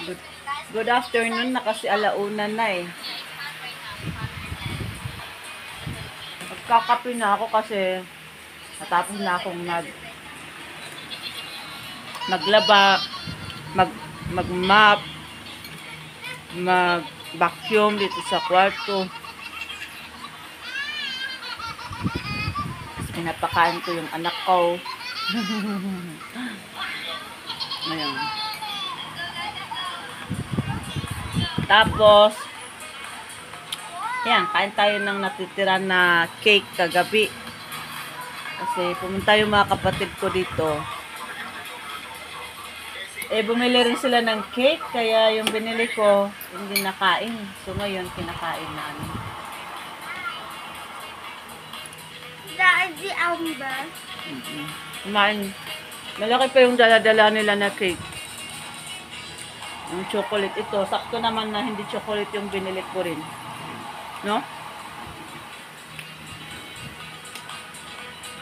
Good, good afternoon na kasi alauna na eh. Magkakape na ako kasi natapos na akong maglaba, mag-mop, mag-vacuum dito sa kwarto. Pinapakain ko yung anak ko. Ngayon. Tapos, yan, kain tayo ng natitira na cake kagabi. Kasi pumunta yung mga kapatid ko dito. Bumili rin sila ng cake, kaya yung binili ko, hindi nakain. So ngayon, kinakain namin. Daddy Amber. Kumain. Malaki pa yung dala-dala nila na cake. Yung chocolate ito. Sakto naman na hindi chocolate yung binili ko rin. No?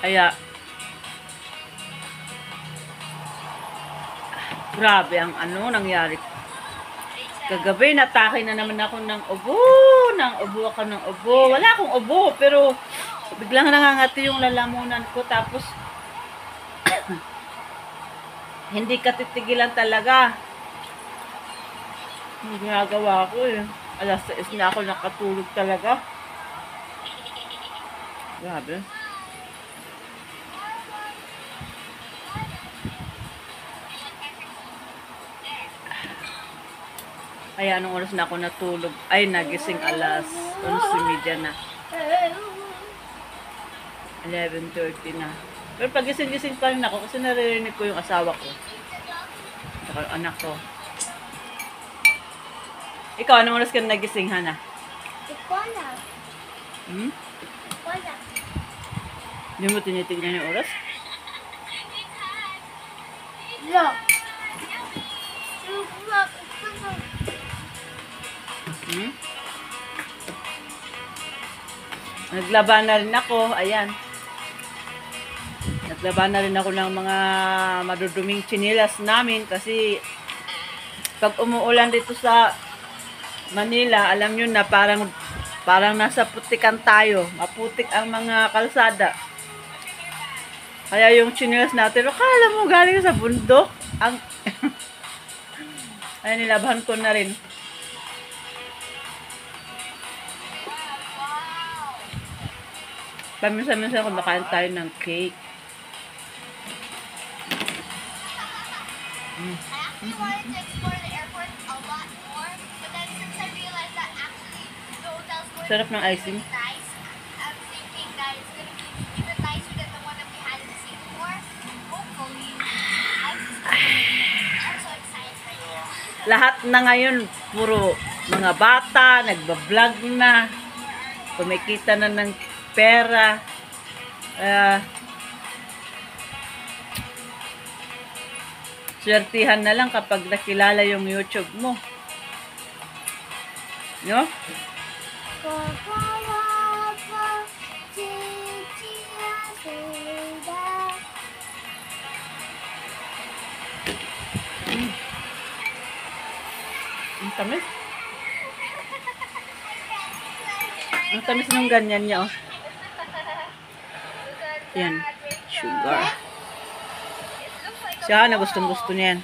Kaya, grabe ang nangyari. Kagabi, natake na naman ako ng ubo. Ako ng ubo. Wala akong ubo, pero biglang nangangati yung lalamunan ko. Tapos, hindi ka titigilan talaga. Ang ginagawa ko eh. Alas 6 na ako nakatulog talaga. Grabe. Kaya anong oras na ako natulog? Ay, nagising alas 11:30 na. 11:30 na. Pero pagising-gising pa rin ako kasi naririnig ko yung asawa ko. Saka yung anak ko. Ikaw, anong oras ka nagising, Hana? Ikola. Ikola. Hindi mo tinitignan yung oras? Look. Naglaba na rin ako. Ayan. Naglaba na rin ako ng mga maduduming chinilas namin kasi pag umuulan dito sa Manila, alam nyo na parang nasa putikan tayo. Maputik ang mga kalsada. Kaya yung chinilas natin, akala mo galing sa bundok. Ay, nilabahan ko na rin. Paminsan-minsan kumakain tayo ng cake. I actually wanted to explore the airport a lot more, but then since I realized that actually the hotel's going Sarap to ng be icing. nice, I'm thinking that it's going to be even nicer than the one that we had in Singapore. Hopefully. I'm so excited for you. Lahat na ngayon, puro mga bata, nagbablog na, kumikita na ng pera. Swertihan na lang kapag nakilala yung YouTube mo. No? Ang tamis. Ang tamis ng ganyan niya, oh. Yan. Sugar. Siya na gustong-gusto niyan.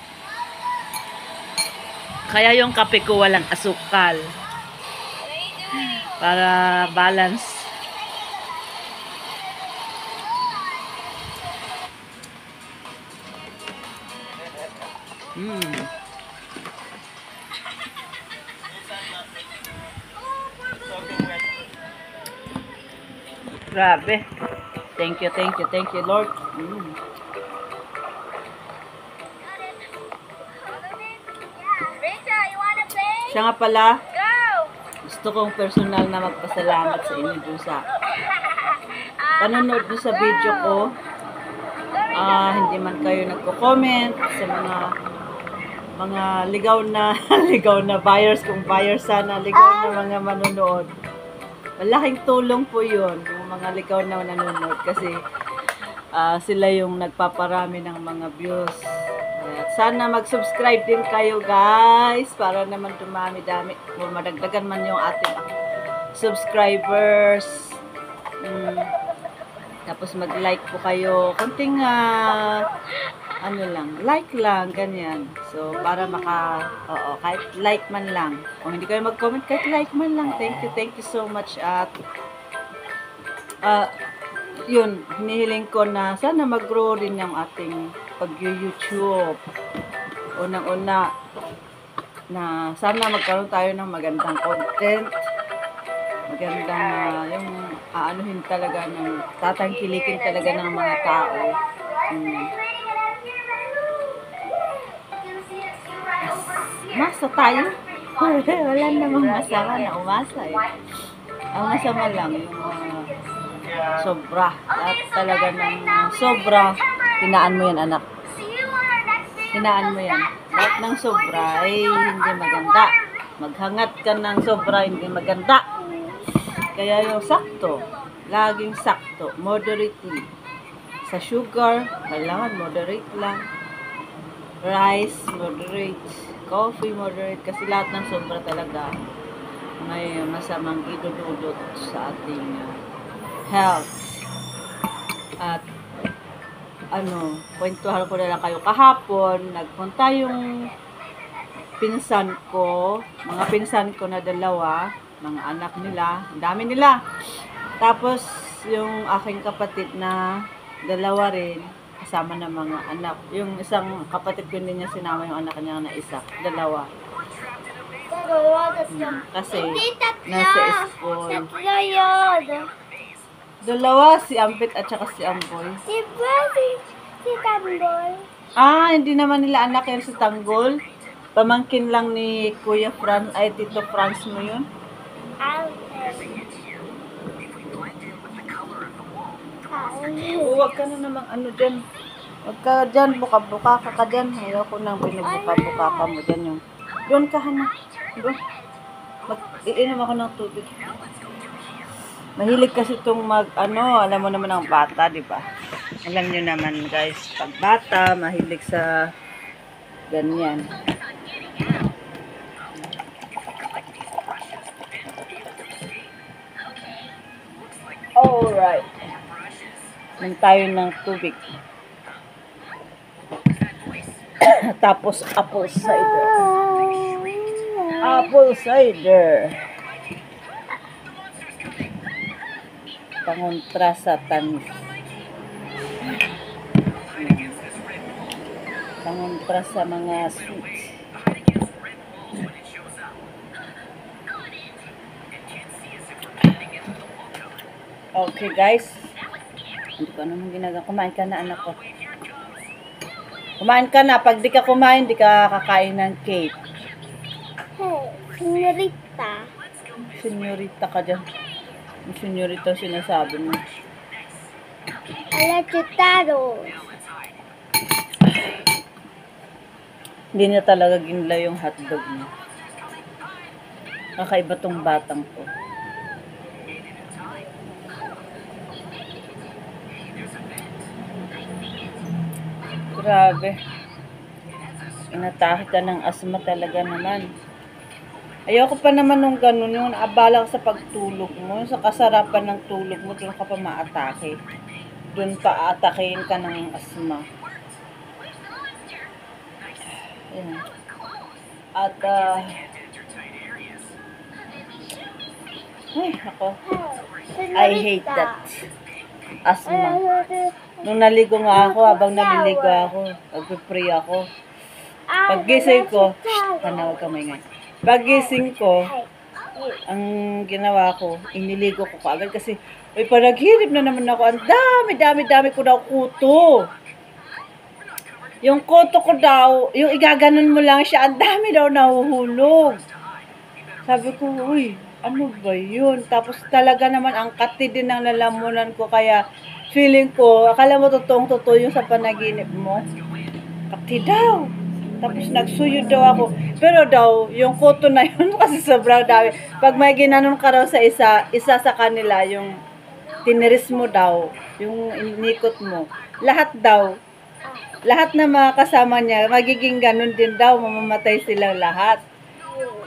Kaya yung kape ko walang asukal. Para balance. Grabe. Thank you, Lord. Rachel, you wanna play? Siya nga pala, Go! gusto kong personal na magpasalamat sa inyo dun sa panonood dun sa video ko. Hindi man kayo nagko-comment sa mga ligaw na ligaw na buyers, kung buyers sana, ligaw na mga manonood. Malaking tulong po yun, yung mga ligaw na nanonood kasi sila yung nagpaparami ng mga views. At sana mag-subscribe din kayo guys para naman dumami-dami o madagdagan man yung ating subscribers. Tapos mag-like po kayo. Konting ano lang, like lang, ganyan. So, para kahit like man lang. Kung hindi kayo mag-comment, kahit like man lang. Thank you so much. At, yun, hinihiling ko na sana mag-grow rin yung ating pag-YouTube. Unang-una, na sana magkaroon tayo ng magandang content. Magandang, yung aanuhin talaga ng, tatangkilikin talaga ng mga tao. Masa tayo? Wala namang masama na umasa eh. Ang masama lang yung sobra. At talaga ng sobra, hinaan mo yan anak. Hinaan mo yan. Lahat ng sobra ay hindi maganda. Maghangat ka ng sobra, hindi maganda. Kaya yung sakto, laging sakto, moderately. Sa sugar, kailangan moderate lang. Rice, moderate. Coffee, moderate. Kasi lahat ng sobra talaga may masamang idududot sa ating health. At kwentuhan ko na lang kayo kahapon, nagpunta yung pinsan ko, mga pinsan ko na dalawa, mga anak nila, ang dami nila. Tapos yung aking kapatid na dalawa rin, kasama ng mga anak. Yung isang kapatid ko din niya sinama yung anak niya na isa, dalawa. Kasi nasa school. Tatlo yun. Dalawa, si Ampit at saka si Amboy. Si Tambol. Hindi naman nila anak yan si Tanggol. Pamangkin lang ni Kuya Franz, ay Tito Franz mo yun. Huwag ka na namang dyan. Huwag ka dyan, buka-buka ka dyan. Ayaw ko nang binubuka-buka ka mo dyan yung. Doon ka na. Doon. Iinom ako ng tubig. Mahilig kasi itong alam mo naman ang bata, di ba? Alam nyo naman guys, pag bata, mahilig sa ganyan. Alright. Nang tayo ng tubig. Tapos apple cider. Apple cider. Pangontra sa tamis. Pangontra sa mga sweets. Okay guys. Hindi ko naman ginagawa. Kumain ka na anak ko. Kumain ka na. Pag di ka kumain, di ka kakain ng cake. Hey, senyorita. Senyorita ka dyan. Yung senyorita sinasabi mo. Alachutaro. Hindi na talaga ginla yung hotdog niya. Kakaiba tong batang to. Grabe. Inatake ka ng asma talaga naman. Ayoko pa naman nung ganun, yung naabala ka sa pagtulog mo, sa kasarapan ng tulog mo, doon ka pa maatake. Doon pa atakein ka ng asma. Ayan. At, ay, ako. I hate that. Asma. Nung naligo nga ako, habang naliligo ako, nagpipray ako. Paggising ko, panawag kamay nga. Paggising ko, ang ginawa ko, iniligo ko kaagad kasi may panaghirip na naman ako. Ang dami ko daw kuto. Yung kuto ko daw, yung igaganon mo lang siya, ang dami daw nahuhulog. Sabi ko, uy, ano ba yun? Tapos talaga naman, ang kati din ng lalamunan ko, kaya feeling ko, akala mo totoong-totoo yung sa panaginip mo. Kati daw. Tapos nagsuyod daw ako. Pero daw, yung kuto na yun, kasi sobrang dami. Pag may ginanon ka raw sa isa sa kanila, yung tiniris mo daw, yung inikot mo, lahat daw, lahat ng mga kasama niya, magiging ganun din daw, mamamatay silang lahat.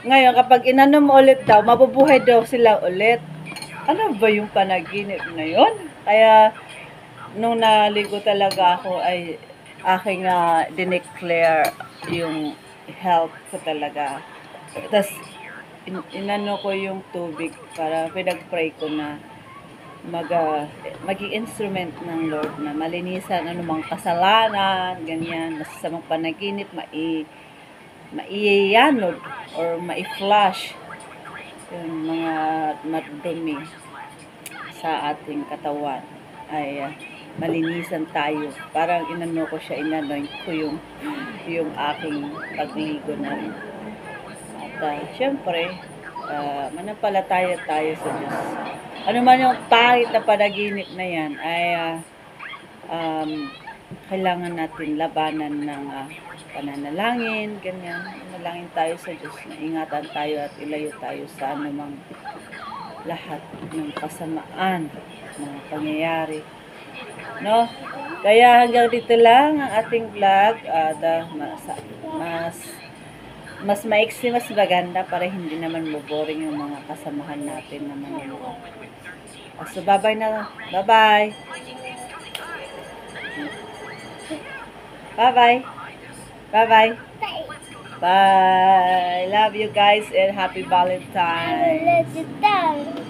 Ngayon, kapag inano mo ulit daw, mabubuhay daw sila ulit. Ano ba yung panaginip na yun? Kaya, nung naligo talaga ako, ay aking dineclare yung health ko talaga. Tapos, inano ko yung tubig para pinag-pray ko na maging instrument ng Lord na malinisan anumang kasalanan, ganyan, masasamang panaginip, maiyanod or mai-flush yung mga madumi sa ating katawan ay malinisan tayo. Parang inano ko siya, inanoint ko yung aking pagligo na rin. At syempre, manampalataya tayo sa Diyos. Ano man yung pangit na panaginip na yan, ay kailangan natin labanan ng pananalangin, ganyan. Manalangin tayo sa Diyos na ingatan tayo at ilayo tayo sa anumang lahat ng kasamaan na pangyayari. No? Kaya hanggang dito lang ang ating vlog. Mas maiksi, mas maganda para hindi naman maboring yung mga kasamahan natin na manunood. So, bye-bye na. Bye-bye. Bye-bye. Bye-bye. Bye. Love you guys and happy Valentine. Let's sit down.